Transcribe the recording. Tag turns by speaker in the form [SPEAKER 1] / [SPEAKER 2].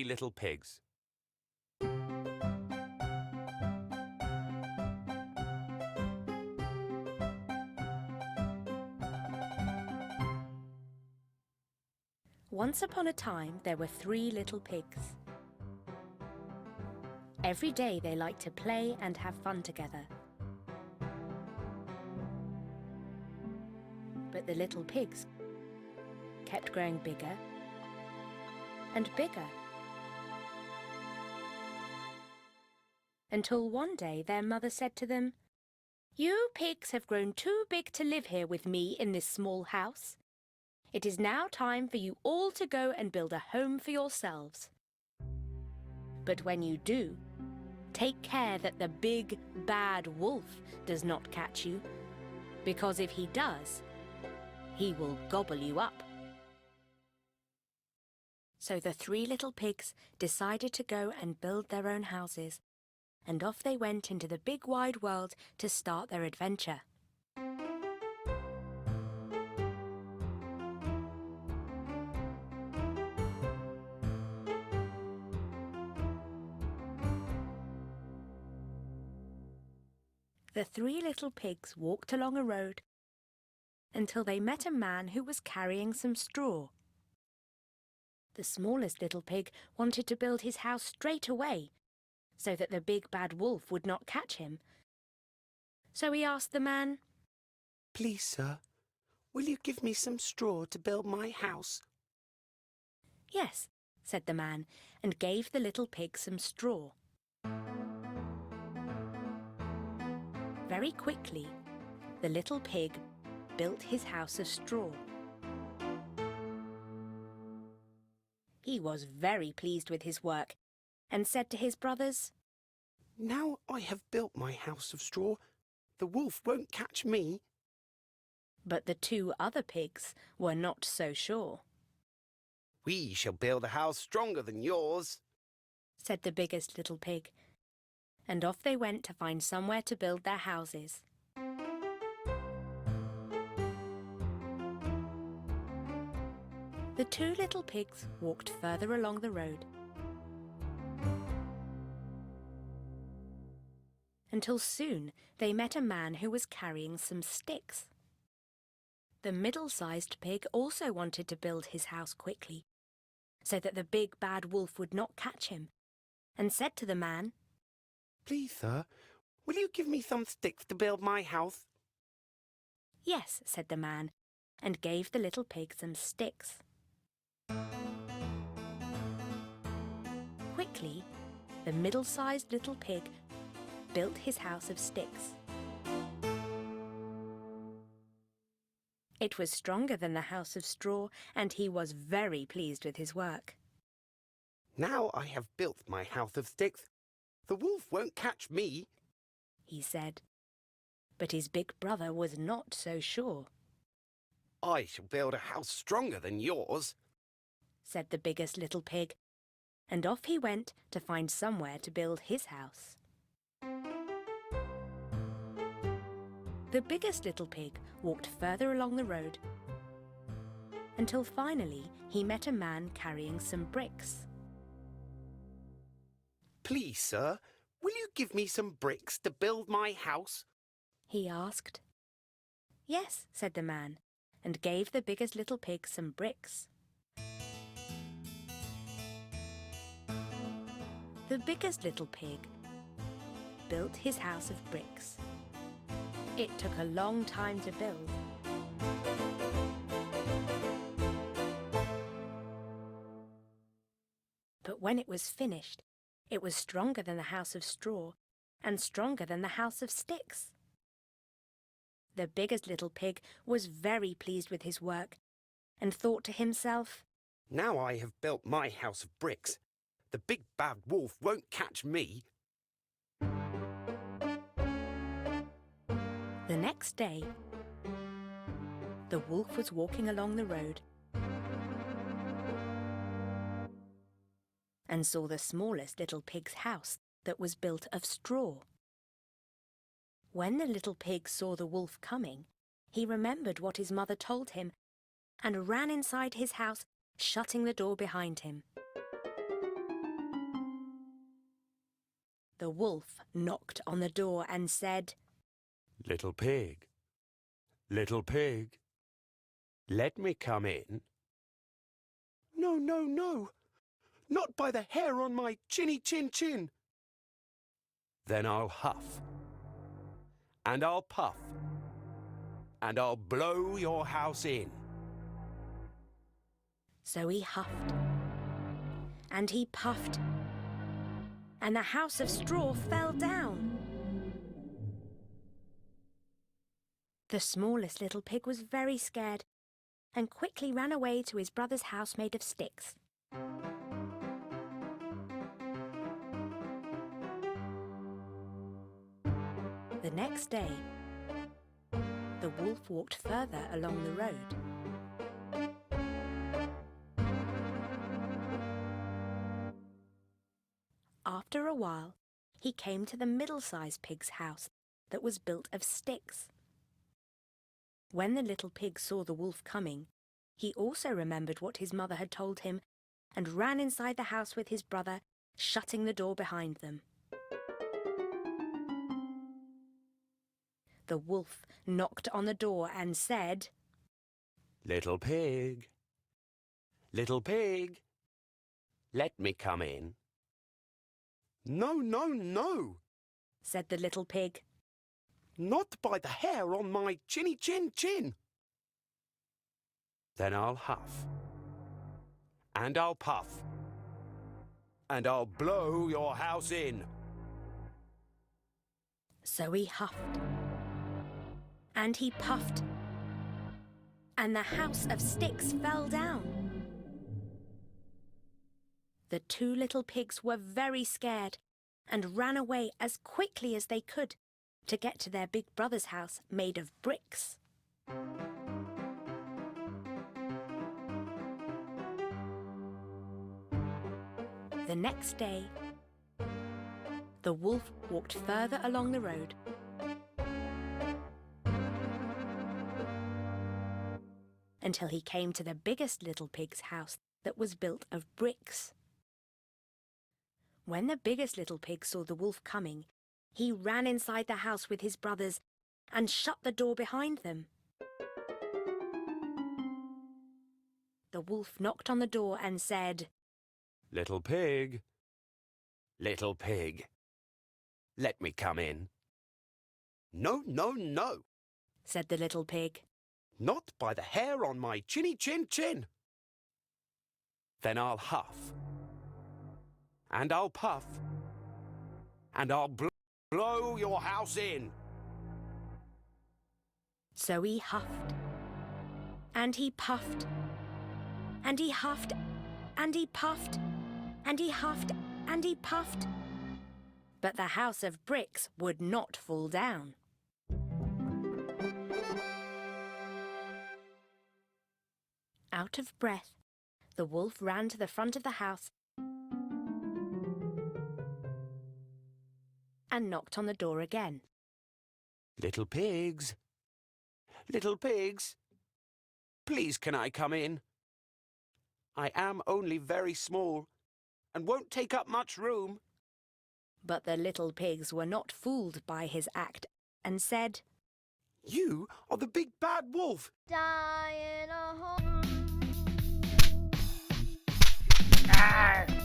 [SPEAKER 1] little pigs.
[SPEAKER 2] Once upon a time, there were 3 little pigs. Every day they liked to play and have fun together. But the little pigs kept growing bigger and bigger, until one day their mother said to them, "You pigs have grown too big to live here with me in this small house. It is now time for you all to go and build a home for yourselves. But when you do, take care that the big, bad wolf does not catch you, because if he does, he will gobble you up." So the 3 little pigs decided to go and build their own houses, and off they went into the big wide world to start their adventure. The 3 little pigs walked along a road until they met a man who was carrying some straw. The smallest little pig wanted to build his house straight away, so that the big bad wolf would not catch him. So he asked the man,
[SPEAKER 3] "Please, sir, will you give me some straw to build my house?"
[SPEAKER 2] "Yes," said the man, and gave the little pig some straw. Very quickly, the little pig built his house of straw. He was very pleased with his work and said to his brothers,
[SPEAKER 3] "Now I have built my house of straw, the wolf won't catch me."
[SPEAKER 2] But the 2 other pigs were not so sure.
[SPEAKER 3] "We shall build a house stronger than yours,"
[SPEAKER 2] said the biggest little pig, and off they went to find somewhere to build their houses. The 2 little pigs walked further along the road until soon they met a man who was carrying some sticks. The middle-sized pig also wanted to build his house quickly, so that the big bad wolf would not catch him, and said to the man,
[SPEAKER 3] "Please, sir, will you give me some sticks to build my house?"
[SPEAKER 2] "Yes," said the man, and gave the little pig some sticks. Quickly, the middle-sized little pig built his house of sticks. It was stronger than the house of straw, and he was very pleased with his work.
[SPEAKER 3] "Now I have built my house of sticks, the wolf won't catch me,"
[SPEAKER 2] he said. But his big brother was not so sure.
[SPEAKER 3] "I shall build a house stronger than yours,"
[SPEAKER 2] said the biggest little pig, and off he went to find somewhere to build his house. The biggest little pig walked further along the road until finally he met a man carrying some bricks.
[SPEAKER 3] "Please, sir, will you give me some bricks to build my house?"
[SPEAKER 2] he asked. "Yes," said the man, and gave the biggest little pig some bricks. The biggest little pig built his house of bricks. It took a long time to build. But when it was finished, it was stronger than the house of straw and stronger than the house of sticks. The biggest little pig was very pleased with his work and thought to himself,
[SPEAKER 3] "Now I have built my house of bricks, the big bad wolf won't catch me."
[SPEAKER 2] The next day, the wolf was walking along the road and saw the smallest little pig's house that was built of straw. When the little pig saw the wolf coming, he remembered what his mother told him and ran inside his house, shutting the door behind him. The wolf knocked on the door and said,
[SPEAKER 3] Little pig, let me come in. No, no, no, not by the hair on my chinny chin chin. Then I'll huff, and I'll puff, and I'll blow your house in.
[SPEAKER 2] So he huffed, and he puffed, and the house of straw fell down. The smallest little pig was very scared and quickly ran away to his brother's house made of sticks. The next day, the wolf walked further along the road. After a while, he came to the middle-sized pig's house that was built of sticks. When the little pig saw the wolf coming, he also remembered what his mother had told him and ran inside the house with his brother, shutting the door behind them. The wolf knocked on the door and said,
[SPEAKER 3] Little pig, let me come in. No, no, no,
[SPEAKER 2] said the little pig.
[SPEAKER 3] Not by the hair on my chinny chin chin. Then I'll huff, and I'll puff, and I'll blow your house in.
[SPEAKER 2] So he huffed, and he puffed, and the house of sticks fell down. The two little pigs were very scared and ran away as quickly as they could to get to their big brother's house made of bricks. The next day, the wolf walked further along the road. Until he came to the biggest little pig's house that was built of bricks. When the biggest little pig saw the wolf coming, he ran inside the house with his brothers and shut the door behind them. The wolf knocked on the door and said,
[SPEAKER 3] Little pig, let me come in. No, no, no,
[SPEAKER 2] said the little pig.
[SPEAKER 3] Not by the hair on my chinny chin chin. Then I'll huff, and I'll puff, and I'll blow your house in.
[SPEAKER 2] So he huffed, and he puffed, and he huffed, and he puffed, and he huffed, and he puffed. But the house of bricks would not fall down. Out of breath, the wolf ran to the front of the house and knocked on the door again.
[SPEAKER 3] Little pigs, please can I come in? I am only very small and won't take up much room.
[SPEAKER 2] But the little pigs were not fooled by his act and said,
[SPEAKER 3] You are the big bad wolf.
[SPEAKER 1] Die in a hole.
[SPEAKER 3] Arr!